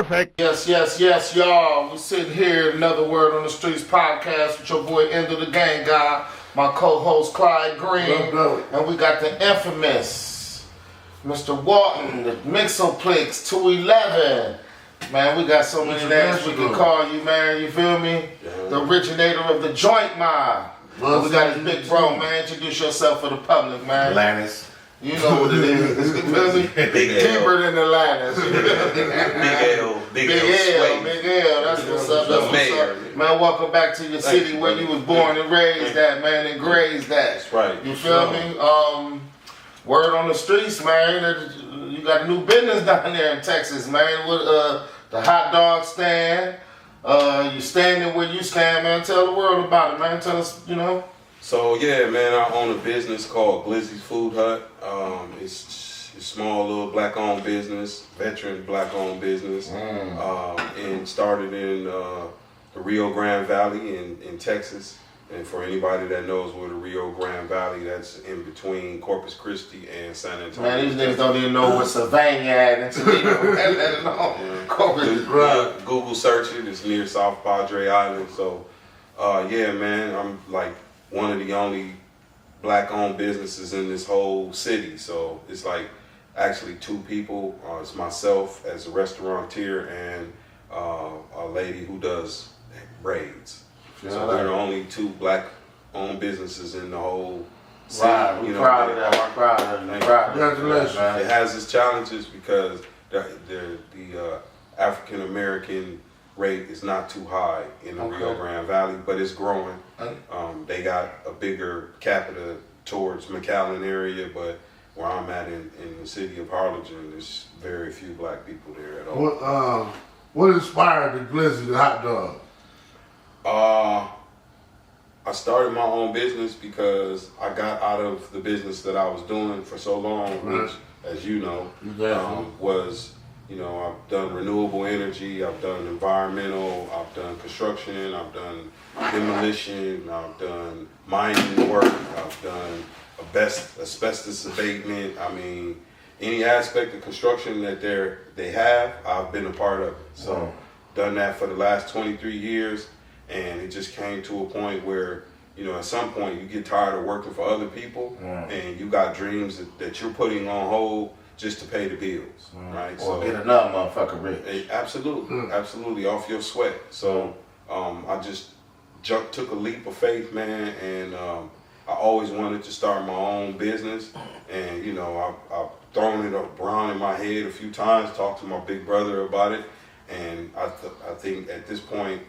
perfect. Yes, y'all. We're sitting here, another Word on the Streets podcast with your boy End of the Gang guy, my co-host Clyde Green, and we got the infamous Mr. Walton, the Mixoplex 211. Man, we got so many names we can call you, man. You feel me? Yeah. The originator of the joint mob. Well, we got his big bro, man. Introduce yourself for the public, man. Lannis. You know what it is. You feel me? Deeper than the Lannis. Big L. That's what's up. That's what's up. Man, welcome back to your city where you was born and raised at, man, and grazed at. That's right. You feel me? Word on the streets, man. You got a new business down there in Texas, man. With the hot dog stand. You standing where you stand, man. Tell the world about it, man. Tell us, you know. So yeah, man, I own a business called Glizzy's Food Hut. It's a small little black-owned business, veteran black-owned business, and started in the Rio Grande Valley in Texas. And for anybody that knows where the Rio Grande Valley, that's in between Corpus Christi and San Antonio. Man, these niggas don't even know what Savannah at until they let it know. Google search it. It's near South Padre Island. So, yeah, man, I'm like one of the only black-owned businesses in this whole city. So it's like actually two people. It's myself as a restaurateur and a lady who does braids. So we're the only two black-owned businesses in the whole city. Right, we're proud of that. I'm proud of that. Congratulations. It has its challenges because the African-American rate is not too high in the Rio Grande Valley, but it's growing. They got a bigger capita towards McAllen area, but where I'm at in the city of Harlingen, there's very few black people there at all. What inspired the Glizzy, the hot dog? I started my own business because I got out of the business that I was doing for so long, which, as you know, was, you know, I've done renewable energy, I've done environmental, I've done construction, I've done demolition, I've done mining work, I've done asbestos abatement. I mean, any aspect of construction that they have, I've been a part of it. So, done that for the last 23 years. And it just came to a point where, you know, at some point you get tired of working for other people and you got dreams that you're putting on hold just to pay the bills, right? Or get another motherfucker rich. Absolutely, off your sweat. So I just took a leap of faith, man, and I always wanted to start my own business. And, you know, I've thrown it around in my head a few times, talked to my big brother about it, and I think at this point,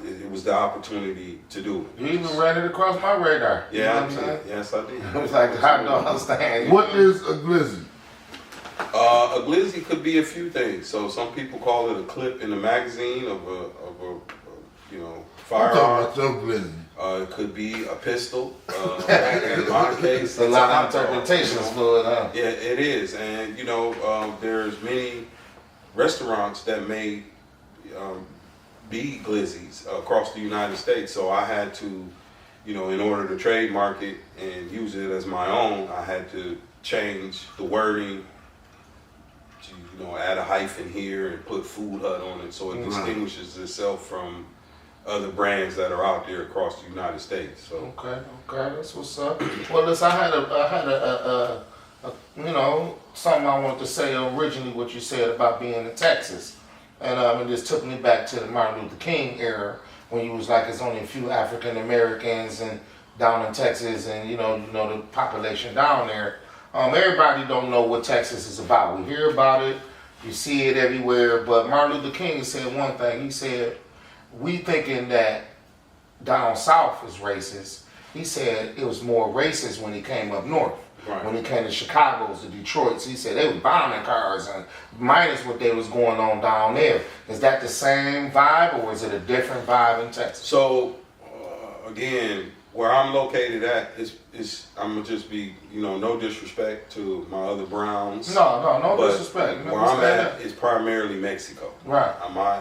it was the opportunity to do it. You even ran it across my radar. Yeah, you know yes, I did. It was like the hot dog stand. What is a glizzy? A glizzy could be a few things. So some people call it a clip in a magazine of a you know, firearm. I'm talking about your glizzy. It could be a pistol. In my case, a lot of interpretations for it, huh? Yeah, it is, and you know, there's many restaurants that may be glizzies across the United States. So I had to, you know, in order to trademark it and use it as my own, I had to change the wording to, you know, add a hyphen here and put Food Hut on it so it distinguishes itself from other brands that are out there across the United States. So okay, that's what's up. Well, listen, I had a you know, something I wanted to say originally. What you said about being in Texas. And it just took me back to the Martin Luther King era when you was like, it's only a few African Americans and down in Texas, and you know the population down there. Everybody don't know what Texas is about. We hear about it, you see it everywhere. But Martin Luther King said one thing. He said, "We thinking that down south is racist." He said it was more racist when he came up north. Right. When he came to Chicago's, to Detroit's, he said they was bombing cars and minus what they was going on down there. Is that the same vibe or is it a different vibe in Texas? So, again, where I'm located at is I'm gonna just be, you know, no disrespect to my other Browns. No disrespect. Where I'm at is primarily Mexico. Right.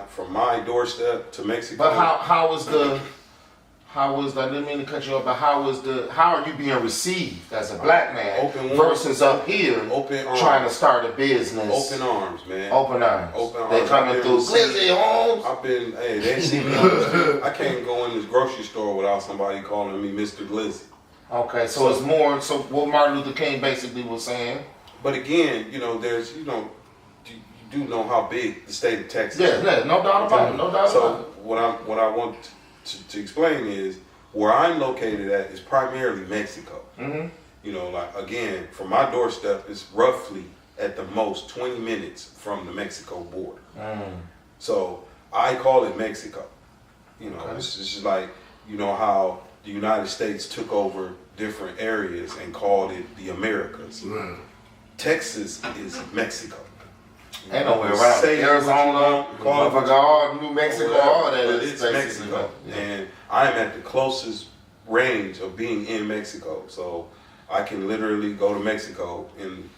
From my doorstep to Mexico. But how is the How is, I didn't mean to cut you off, but how are you being received as a black man Open versus up here Open arms. trying to start a business? Open arms, man. Open arms. Open arms. They coming through Glizzy Homes. They see me on the street. I can't go in this grocery store without somebody calling me Mr. Glizzy. Okay, so it's more, so what Martin Luther King basically was saying. But again, there's, you do know how big the state of Texas is. Yeah, no doubt about it, no doubt So about it. what I want to explain is where I'm located at is primarily Mexico. Mm-hmm. Like again, from my doorstep, it's roughly at the most 20 minutes from the Mexico border. So I call it Mexico. Okay. It's just like, how the United States took over different areas and called it the Americas. Right. Texas is Mexico. Ain't no way around it. Arizona, Motherfucker, New Mexico, all that but is it's Mexico. Yeah. And I'm at the closest range of being in Mexico. So I can literally go to Mexico in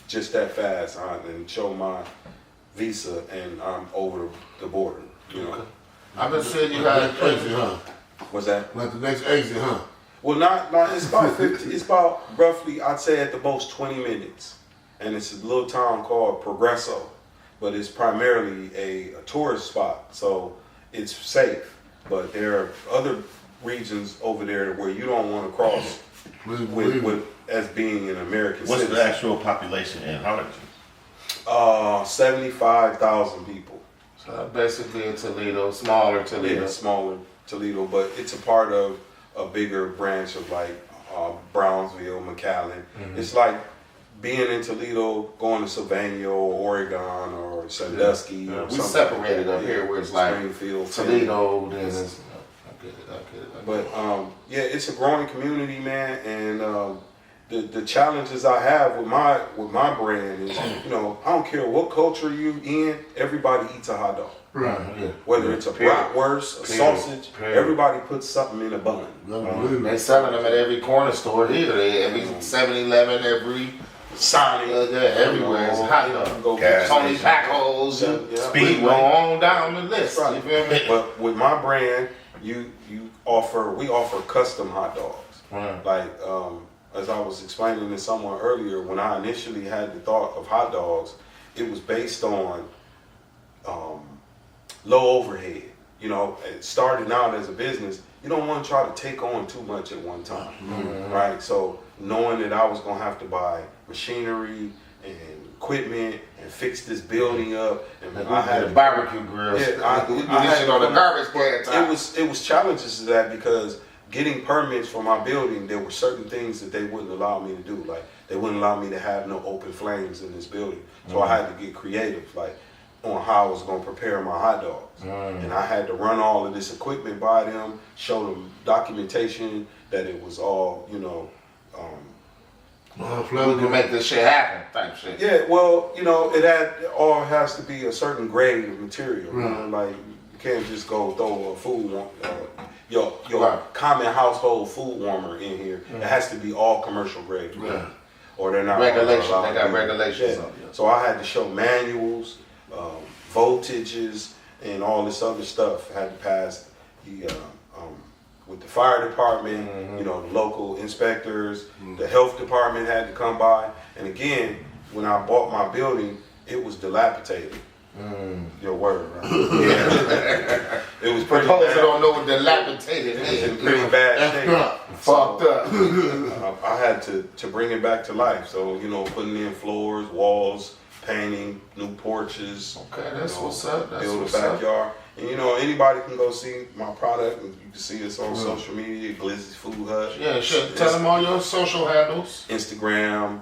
just that fast and show my visa and I'm over the border. I've been saying you Like had the next exit, huh? What's that? Like the next exit, huh? Well, not it's about 50, it's about roughly, I'd say at the most 20 minutes. And it's a little town called Progreso, but it's primarily a tourist spot, so it's safe. But there are other regions over there where you don't want to cross with as being an American What's citizen. the actual population in Harlingen? 75,000 people. So basically in Toledo, smaller Toledo. Yeah, smaller Toledo, but it's a part of a bigger branch of like Brownsville, McAllen. It's like being in Toledo, going to Sylvania or Oregon or Sandusky. Yeah, Or we something separated like up that. here where it's like Springfield, Toledo, then it's, I get it. But yeah, it's a growing community, man, and the challenges I have with my brand is, I don't care what culture you in, everybody eats a hot dog. Right. Yeah. Whether it's a bratwurst, a sausage, Period. everybody puts something in a bun. They selling them at every corner store here. They every 7-Eleven, every Sonic, everywhere. It's hot dog. Gas Tony station. Pacos, and we Speedway. go on down the list. Right. You feel me? But with my brand, we offer custom hot dogs. Right. Like as I was explaining to someone earlier, when I initially had the thought of hot dogs, it was based on low overhead. Starting out as a business, you don't want to try to take on too much at one time, right? So knowing that I was gonna have to buy machinery and equipment and fix this building up, and I had a barbecue grill. Yeah, I had on the garbage can. it was challenges to that because getting permits for my building, there were certain things that they wouldn't allow me to do. Like they wouldn't allow me to have no open flames in this building, so I had to get creative, like on how I was gonna prepare my hot dogs, and I had to run all of this equipment by them, show them documentation that it was all, We can make this shit happen, type shit. Yeah, well, it all has to be a certain grade of material. Like you can't just go throw a food your Right. common household food warmer in here. It has to be all commercial grade, Right. or they're not Regulations. allowed They to got do it. regulations. Yeah. on it. So I had to show manuals, voltages, and all this other stuff. I had to pass the with the fire department, the local inspectors, the health department had to come by. And again, when I bought my building, it was dilapidated. Your word, right? Yeah. It was For pretty those who bad. don't know what dilapidated It was in is, pretty bad shape. fucked up. I had to bring it back to life. So, putting in floors, walls, painting, new porches. Okay, that's what's up. That's Build a what's up. backyard. And anybody can go see my product, and you can see us on social media, Glizzy's Food Hut. Yeah, sure. Tell them all your social handles. Instagram,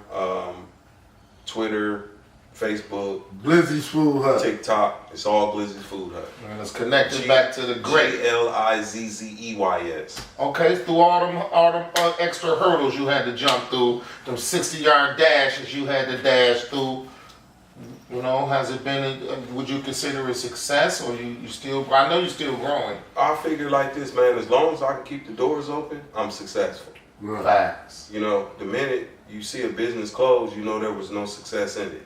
Twitter, Facebook, Glizzy's Food Hut. TikTok. It's all Glizzy's Food Hut. And it's connected back to the great. GLIZZEYS. Okay, through all them extra hurdles you had to jump through, them 60-yard dashes you had to dash through. Has it been? Would you consider a success, or you still? I know you're still growing. I figure like this, man. As long as I can keep the doors open, I'm successful. Right. Facts. The minute you see a business close, there was no success in it.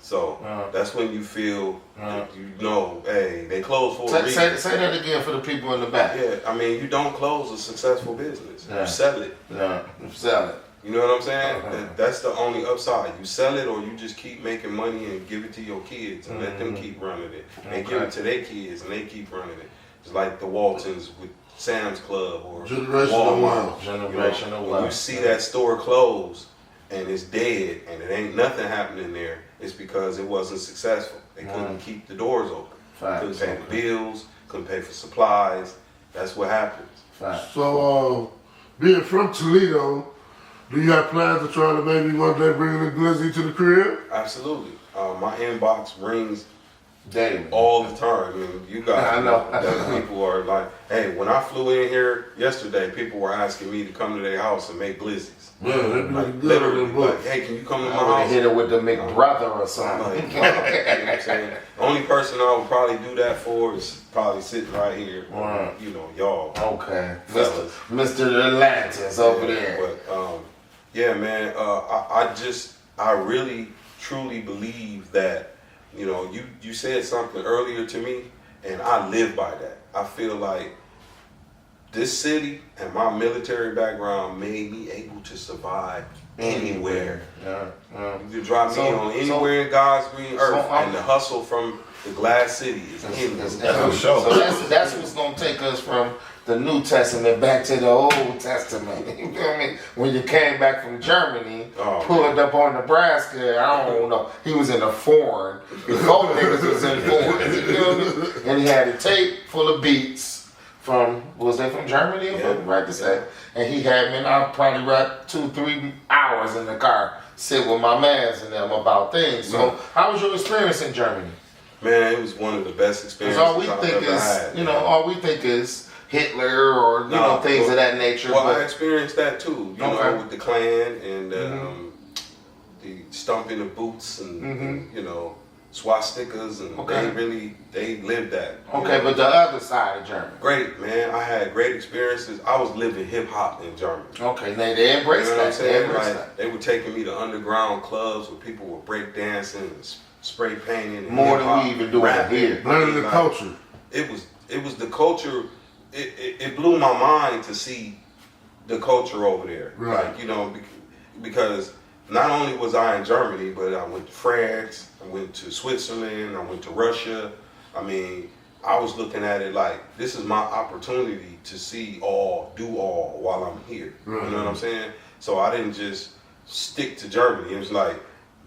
So that's when you feel, hey, they close for a Say reason. that again for the people in the back. Yeah, I mean, you don't close a successful business. You sell it. Yeah, sell it. You know what I'm saying? That's the only upside. You sell it, or you just keep making money and give it to your kids and let them keep running it. They give it to their kids and they keep running it. It's like the Waltons with Sam's Club or Generational Walmart. Generational When wealth. you see that store close and it's dead and it ain't nothing happening there, it's because it wasn't successful. They couldn't keep the doors open. Couldn't pay the bills, couldn't pay for supplies. That's what happens. So, being from Toledo, do you have plans to try to maybe one day bring the glizzy to the crib? Absolutely. My inbox rings Daily. all the time. I mean, you guys, I know. that people are like, hey, when I flew in here yesterday, people were asking me to come to their house and make glizzies. Yeah, they be Like, looking good on literally, them like, books. hey, can you come to my I would house? hit it with the McBrother or I'm something. like, wow. You know what I'm saying? The only person I would probably do that for is probably sitting right here. Right. You know, y'all. Okay, Fellas. Mr. Atlantis over there. But yeah, man, I really truly believe that, you know, you said something earlier to me, and I live by that. I feel like this city and my military background made me able to survive anywhere. Yeah. You can drop me on anywhere in God's green earth, and the hustle from the glass city is anywhere. So that's what's gonna take us from the New Testament back to the Old Testament. You feel me? When you came back from Germany, pulled up on Nebraska, I don't know, he was in a foreign. Before niggas was in foreign. You feel me? And he had a tape full of beats from, was they from Germany, if I'm right to say? And he had me, and I probably ride 2-3 hours in the car, sit with my mans and them about things. So, how was your experience in Germany? Man, it was one of the best experiences Because all we I've think ever is, had. you know, all we think is Hitler or things of that nature. Well, but I experienced that too. You know, with the Klan and the stomping of boots and you know, swastikas, and they lived that. Okay, but the other side of Germany. Great, man. I had great experiences. I was living hip hop in Germany. Okay, they embraced You know what I'm that. They saying? embraced Like, that. they were taking me to underground clubs where people were break dancing and spray painting. And More than hip-hop, we even doing rapping. here. Learning the Like, culture. It was the culture. It blew my mind to see the culture over there. Right. Like, you know, because not only was I in Germany, but I went to France, I went to Switzerland, I went to Russia. I mean, I was looking at it like, this is my opportunity to see all, do all while I'm here. Right. You know what I'm saying? So I didn't just stick to Germany. It was like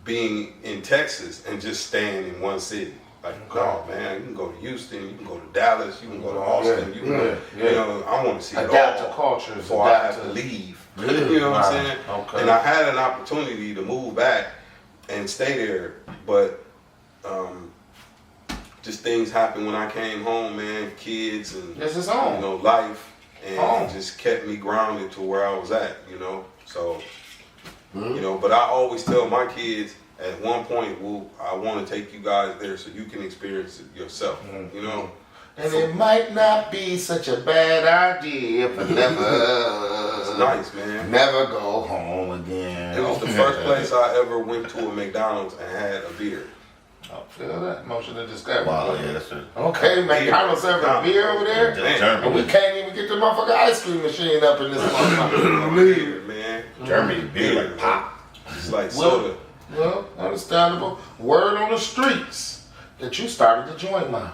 being in Texas and just staying in one city. Like, no, man, you can go to Houston, you can go to Dallas, you can go to Austin, you can go, you know, I want to see it Adapt all to cultures. before I have to leave. You know what I'm saying? Okay. And I had an opportunity to move back and stay there, but just things happened when I came home, man, kids and, This is home. you know, life, and Home. it just kept me grounded to where I was at, you know? So, you know, but I always tell my kids, at one point, I want to take you guys there so you can experience it yourself, you know? And it might not be such a bad idea, but It's nice, man. never go home again. It was the first place I ever went to a McDonald's and had a beer. Oh, feel that motion of discovery. Wow, yeah, that's it. Okay, McDonald's serving a beer over there? And we Germany, can't even get the motherfucking ice cream machine up in this motherfucker. Beer, man. Germany beer like pop. It's like soda. Well, understandable. Word on the streets that you started the joint mob.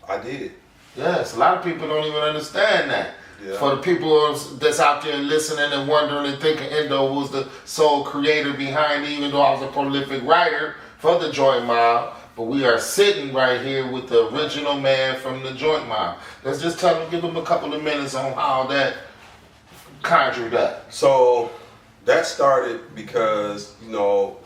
I did. Yes, a lot of people don't even understand that. Yeah. For the people that's out there listening and wondering and thinking Endo was the sole creator behind it, even though I was a prolific writer for the Joint Mob, but we are sitting right here with the original man from the Joint Mob. Let's just give him a couple of minutes on how that conjured up. So that started because, you know,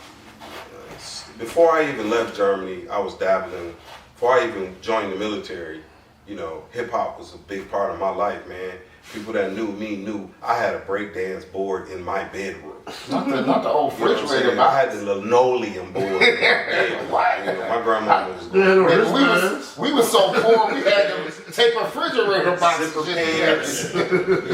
before I even left Germany, I was dabbling. Before I even joined the military, you know, hip hop was a big part of my life, man. People that knew me knew I had a breakdance board in my bedroom. Not the old You know what I'm refrigerator saying? I box. had the linoleum board. In my bedroom. Why? You know, my grandma was They had no Nigga, wristbands. we was so poor we had to take refrigerator boxes. zipper Just pants.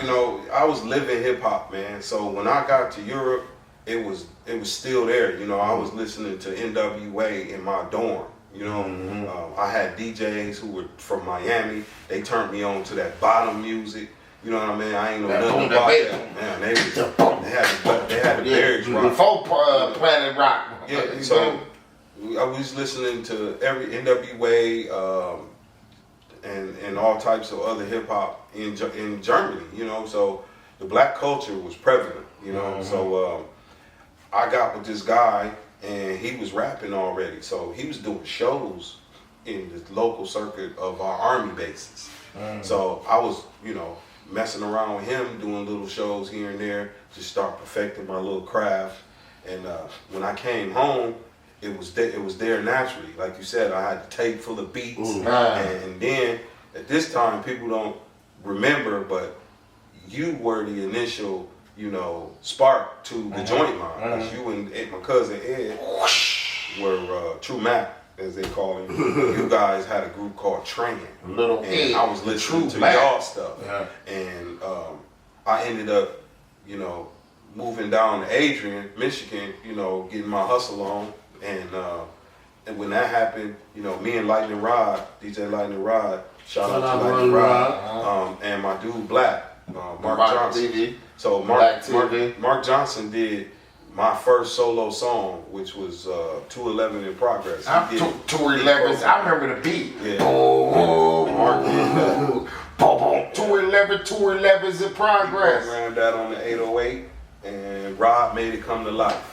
You know, I was living hip hop, man. So when I got to Europe, it was still there. You know, I was listening to NWA in my dorm. You know, I had DJs who were from Miami. They turned me on to that bottom music. You know what I mean? I ain't know nothing about that. Man, they had the Barracks rock. Before Planet Rock. Yeah, so I was listening to every NWA and all types of other hip hop in Germany. You know, so the black culture was prevalent. You know, so I got with this guy and he was rapping already. So he was doing shows in the local circuit of our army bases. So I was, you know, messing around with him, doing little shows here and there, just start perfecting my little craft. And when I came home, it was there naturally. Like you said, I had the tape full of beats. And then at this time, people don't remember, but you were the initial, you know, spark to the joint mob. Because you and my cousin Ed were True Mac, as they call him. You guys had a group called Train. And I was listening to y'all stuff. And I ended up, you know, moving down to Adrian, Michigan, you know, getting my hustle on. And when that happened, you know, me and Lightning Rod, DJ Lightning Rod, shout out to Lightning Rod, and my dude Black, Mark Johnson. TV. So Mark Johnson did my first solo song, which was 211 in Progress. 211. I remember the beat. Yeah. Mark did that. 211's in Progress. He programmed that on the 808, and Rob made it come to life.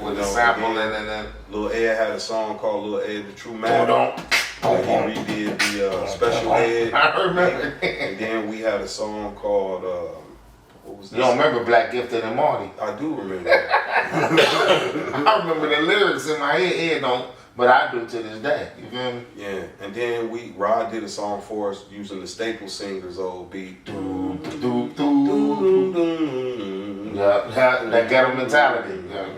With the sample and then Lil Ed had a song called Lil Ed the True Man. He redid the Special Ed. I remember. And then we had a song called what was this? You don't remember Black Gifted and Marty? I do remember that. I remember the lyrics in my head. Ed don't, but I do to this day. You feel me? Yeah. And then Rod did a song for us using the Staple Singers old beat. Yeah, that ghetto mentality. And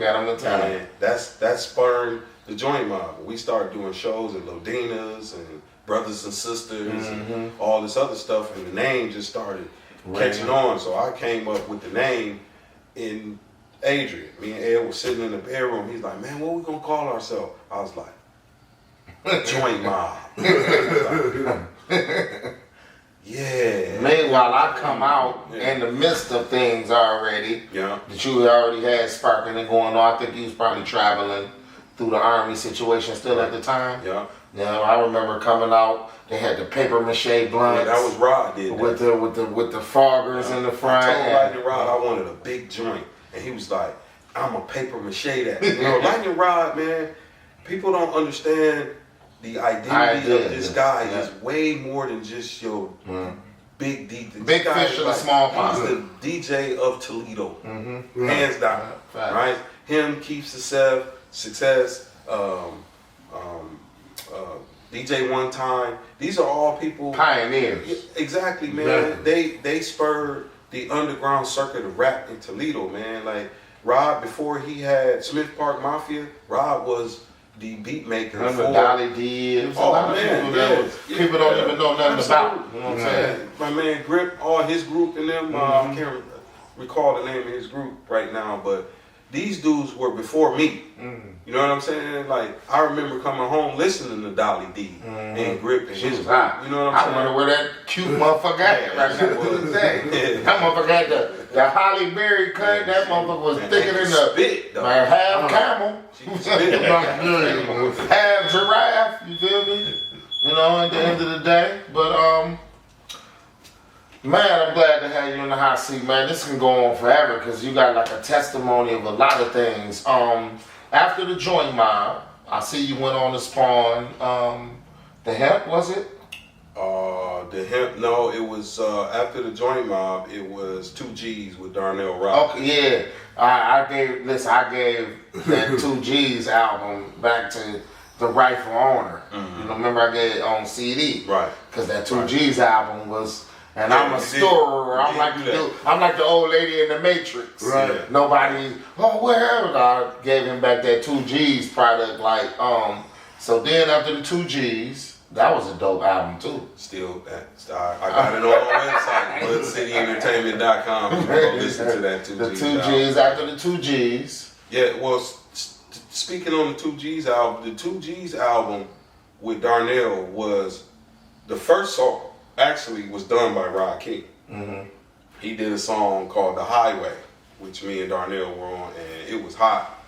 that spurred the joint mob. We started doing shows at Lodinas and Brothers and Sisters and all this other stuff, and the name just started catching on. So I came up with the name in Adrian. Me and Ed was sitting in the bedroom. He's like, "Man, what we gonna call ourselves?" I was like, "Joint Mob." Yeah. Meanwhile, I come out in the midst of things already. Yeah. That you already had sparking and going on. I think you was probably traveling through the army situation still at the time. Yeah. Yeah, I remember coming out. They had the paper mache blunts. Yeah, that was Rod did that. with the foggers in the front. I told Lightning Rod I wanted a big joint, and he was like, "I'm a paper mache that." You know, Lightning Rod, man. People don't understand the identity of this guy is way more than just your big DJ. Big fish in a small pond. He's the DJ of Toledo, hands down. Right? Him, Keith Success, DJ One Time. These are all people pioneers. Exactly, man. They spurred the underground circuit of rap in Toledo, man. Like Rob, before he had Smith Park Mafia, Rob was the beat maker. Remember Dolly D? Oh man, people don't even know nothing about. You know what I'm saying? My man Grip, all his group and them. I can't recall the name of his group right now, but these dudes were before me. You know what I'm saying? Like I remember coming home listening to Dolly D and Grip and his group. You know what I'm saying? I remember where that cute motherfucker at right now. That motherfucker had the Holly Berry cut. That motherfucker was thicker than the half camel. Half giraffe. You feel me? You know, at the end of the day. But man, I'm glad to have you in the hot seat, man. This can go on forever because you got like a testimony of a lot of things. After the joint mob, I see you went on to spawn the hemp, was it? The hemp, no, it was after the joint mob, it was 2Gs with Darnell Rock. Okay, yeah. I gave that 2Gs album back to the rightful owner. You know, remember I gave it on CD. Right. Because that 2Gs album was. And I'm a storer. I'm like the old lady in the Matrix. Right. Nobody. Wherever I gave him back that 2Gs product. So then after the 2Gs, That was a dope album too. Still, I got it on my website, bloodcityentertainment.com. You can go listen to that 2G's. The 2G's after the 2G's. Yeah, well, speaking on the 2G's album, the 2G's album with Darnell was the first song. Actually, was done by Rod King. Mm-hmm. He did a song called "The Highway," which me and Darnell were on, and it was hot.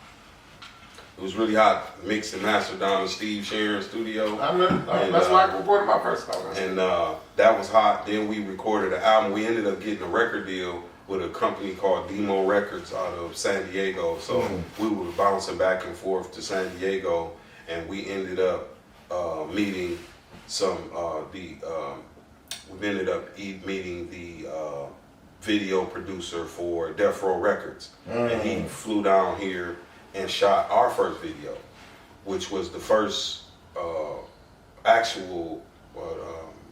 It was really hot. Mixed and mastered down in Steve Sharon's studio. I remember. That's why I recorded my first song. And that was hot. Then we recorded an album. We ended up getting a record deal with a company called Demo Records out of San Diego. So we were bouncing back and forth to San Diego, and we ended up meeting meeting the video producer for Death Row Records, and he flew down here and shot our first video, which was the first actual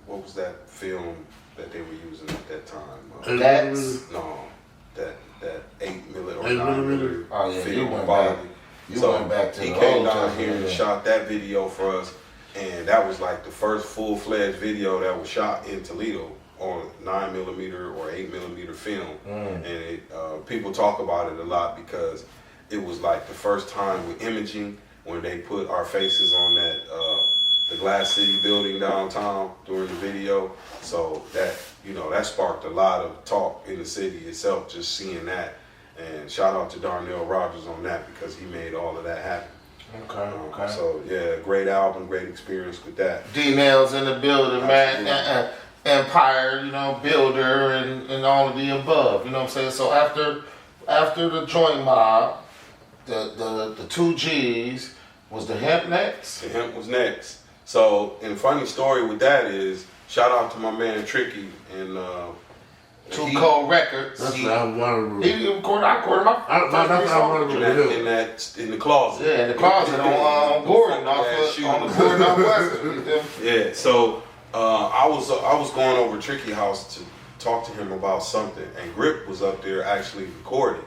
what was that film that they were using at that time? That's No, that 8mm or 8mm? 9mm Oh, yeah, film you went quality. back. You went back to he the came old down time, here and yeah. shot that video for us, and that was like the first full-fledged video that was shot in Toledo on 9mm or 8mm film. And people talk about it a lot because it was like the first time with imaging when they put our faces on that the Glass City building downtown during the video. So that, you know, that sparked a lot of talk in the city itself, just seeing that. And shout out to Darnell Rogers on that because he made all of that happen. okay. So yeah, great album, great experience with that. D-Nails in the building, Absolutely. man. Empire, you know, builder and all of the above. You know what I'm saying? So after the joint mob, the 2G's, was the hemp next? The hemp was next. So, and funny story with that is, shout out to my man Tricky and Too Cold Records. That's what I wanted to He recorded, I recorded my that's how I wanted to in the closet. Yeah, in the closet on Gordon, on the Gordon on Western. Yeah, so I was going over Tricky house to talk to him about something, and Grip was up there actually recording,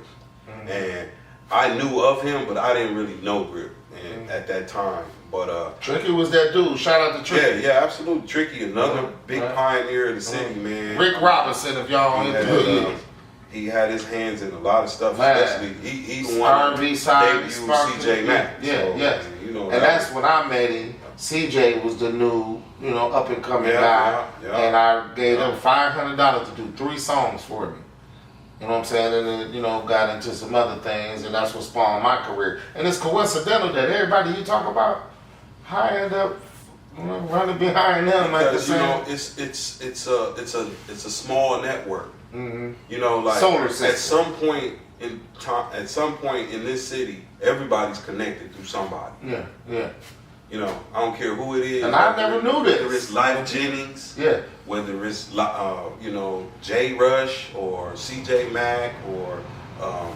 and I knew of him, but I didn't really know Grip at that time. But Tricky was that dude. Shout out to Tricky. yeah, absolutely. Tricky, another big pioneer of the city, man. Rick Robinson, if y'all He ain't had, he had his hands in a lot of stuff, Man. especially he the one R&B that side, debuted Sparky. CJ Mack. Yeah, so, yes. You know, And that's when I met him. CJ was the new, you know, up and coming guy, yeah. and I gave him $500 to do 3 songs for me. You know what I'm saying? And then, you know, got into some other things, and that's what spawned my career. And it's coincidental that everybody you talk about, I end up, you know, running behind them like the Because, you same. know, it's a small network. Mm-hmm. You know, like Solar system. at some point in time, at some point in this city, everybody's connected through somebody. Yeah, yeah. You know, I don't care who it is. And I never knew this. Whether it's Life Jennings, Yeah. whether it's you know, Jay Rush or CJ Mack or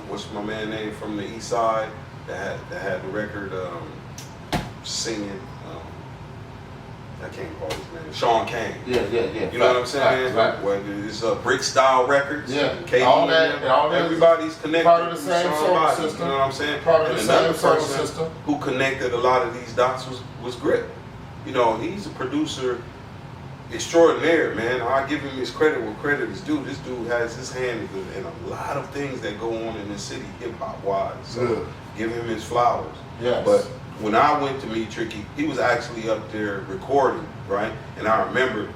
what's my man name from the East Side that had the record singing. I can't call his name. Sean Kane. Yeah. You know what I'm saying? Right. Whether it's Brick Style Records, Yeah. KD, All that everybody's connected. part of the through same solar somebody, system. You know what I'm saying? Part of And the another same solar person system. who connected a lot of these dots was Grip. You know, he's a producer extraordinaire, man. I give him his credit where credit is due. This dude has his hand in a lot of things that go on in this city, hip hop wise. So give him his flowers. Yes. But when I went to meet Tricky, he was actually up there recording, right? And I remember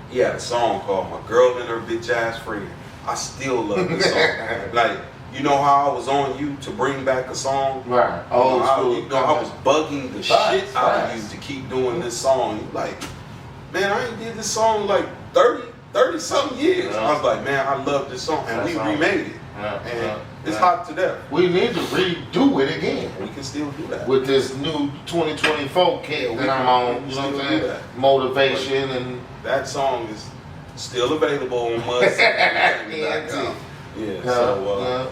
he had a song called "My Girl and Her Bitch Ass Friend." I still love this song. Like, you know how I was on you to bring back a song? Right. Old school. You know, I was bugging the Facts, shit out of facts. you to keep doing this song. You like, man, I ain't did this song like 30 something years. Yeah. I was like, man, I love this song. And That we song. remade it. Yeah, And yeah, it's yeah. hot to death. We need to redo it again We can still do that. with this new 2024 kit we that I'm can- on. we You can know what I'm still saying? do that. Motivation and That song is still available on mudcity.com. Yeah, so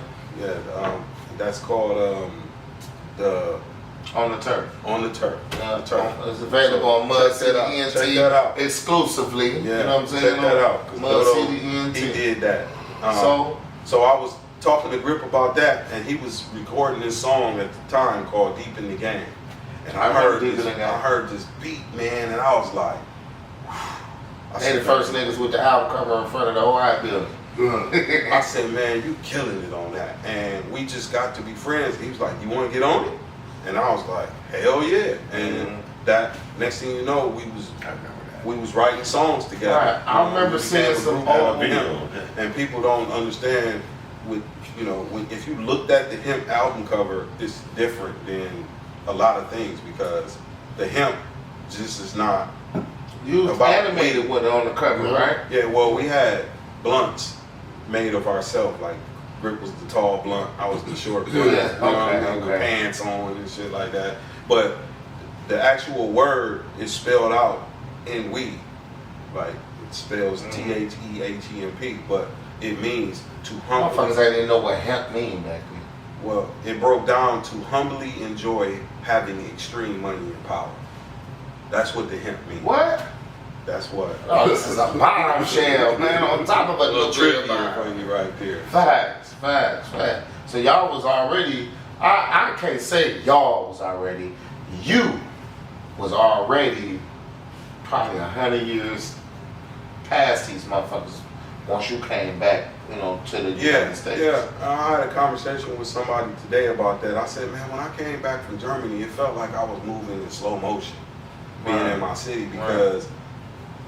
that's called the on the turf. On the Turf. Yeah, The Turf. it's available on Mud Check City that out. ENT Check that out. exclusively. Yeah, You know what I'm saying? check that out. 'Cause Mud Dodo, City ENT. he did that. So I was talking to Grip about that, and he was recording this song at the time called "Deep in the Game," And I heard this beat, man, and I was like, they the first niggas with the album cover in front of the whole building. I said, man, you killing it on that. And we just got to be friends. He was like, you want to get on it? And I was like, hell yeah. And that, next thing you know, we was writing songs together. Right. I remember seeing some old videos. And people don't understand, if you looked at the Hemp album cover, it's different than a lot of things because the Hemp just is not. You animated with it on the cover, right? Yeah, well, we had blunts made of ourselves. Like, Rick was the tall blunt, I was the short blunt. With pants on and shit like that. But the actual word is spelled out in weed. Like, it spells THEHEMP, but it means to humbly. Motherfuckers didn't know what hemp mean back then. Well, it broke down to humbly enjoy having extreme money and power. That's what the hemp means. What? That's what. Oh, this is a bombshell, man, on top of a little trivia for you right there. Facts. So y'all was already, I can't say y'all was already, you was already probably 100 years past these motherfuckers once you came back, to the United States. Yeah, I had a conversation with somebody today about that. I said, man, when I came back from Germany, it felt like I was moving in slow motion, being in my city, because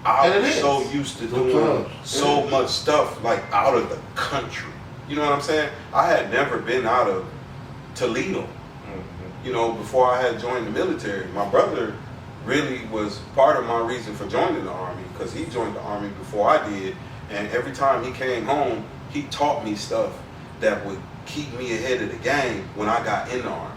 I was so used to doing so much stuff like out of the country. You know what I'm saying? I had never been out of Toledo, before I had joined the military. My brother really was part of my reason for joining the Army, because he joined the Army before I did. And every time he came home, he taught me stuff that would keep me ahead of the game when I got in the Army.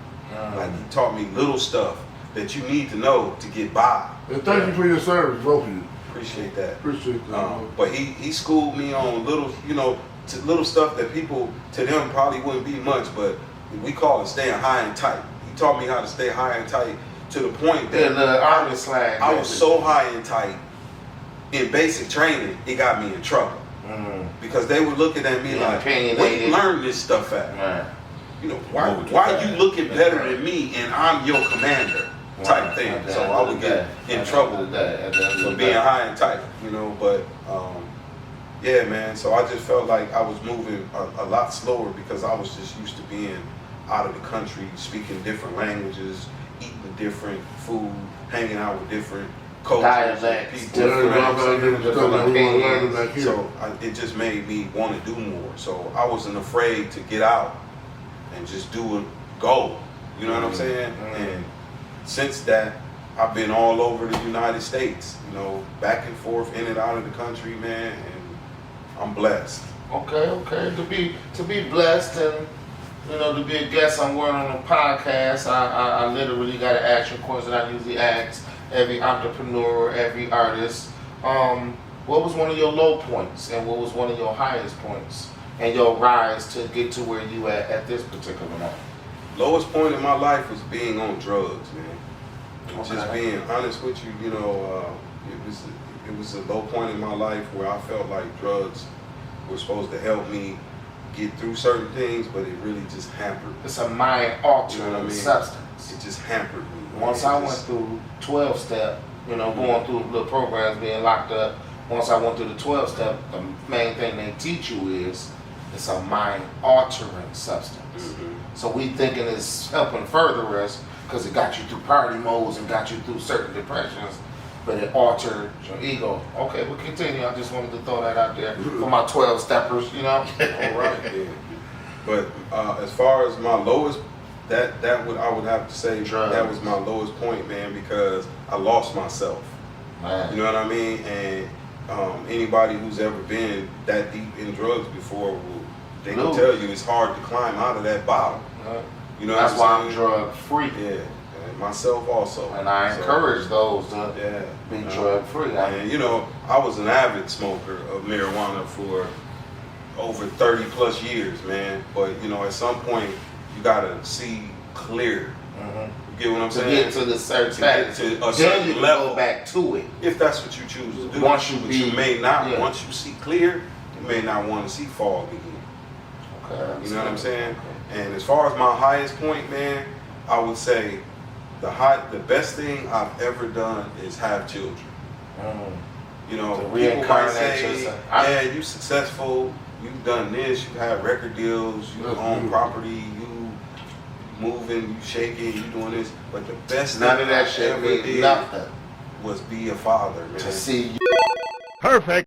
Like, he taught me little stuff that you need to know to get by. And thank you for your service, both of you. Appreciate that. Appreciate that. But he schooled me on little, little stuff that people, to them, probably wouldn't be much, but we call it staying high and tight. He taught me how to stay high and tight to the point that I was so high and tight in basic training, it got me in trouble. Because they were looking at me like, where you learn this stuff at? Why you looking better than me and I'm your commander? Type thing. So I would get in trouble for being high and tight, but yeah, man. So I just felt like I was moving a lot slower because I was just used to being out of the country, speaking different languages, eating different food, hanging out with different cultures, people. So it just made me want to do more. So I wasn't afraid to get out and just go. You know what I'm saying? And since that, I've been all over the United States, back and forth, in and out of the country, man, and I'm blessed. Okay. To be blessed and to be a guest on Word on a podcast, I literally got to ask you a question I usually ask every entrepreneur, every artist. What was one of your low points and what was one of your highest points and your rise to get to where you at this particular moment? Lowest point in my life was being on drugs, man. Just being honest with you, it was a low point in my life where I felt like drugs were supposed to help me get through certain things, but it really just hampered me. It's a mind-altering substance. It just hampered me. Once I went through 12-step, going through the programs, being locked up, once I went through the 12-step, the main thing they teach you is it's a mind-altering substance. So we thinking it's helping further us because it got you through party modes and got you through certain depressions, but it altered your ego. Okay, we'll continue. I just wanted to throw that out there for my 12-steppers, All right, yeah. But as far as my lowest, I would have to say that was my lowest point, man, because I lost myself. Man. You know what I mean? And anybody who's ever been that deep in drugs before, they can tell you it's hard to climb out of that bottom. That's why I'm drug free. Yeah, and myself also. And I encourage those to be drug free. And I was an avid smoker of marijuana for over 30 plus years, man. But at some point you gotta see clear. You get what I'm saying? To get to the certain status. To a certain you level. Go back to it. If that's what you choose to do. But you may not. Once you see clear, you may not want to see fog again. Okay. You know what I'm saying? And as far as my highest point, man, I would say The best thing I've ever done is have children. You know, To people might reincarnate say, yourself. yeah, you successful, you've done this, you've had record deals, you own property, you moving, you shaking, you doing this. But the best None thing of that I shit ever means did nothing. was be a father, man. To see you. Perfect.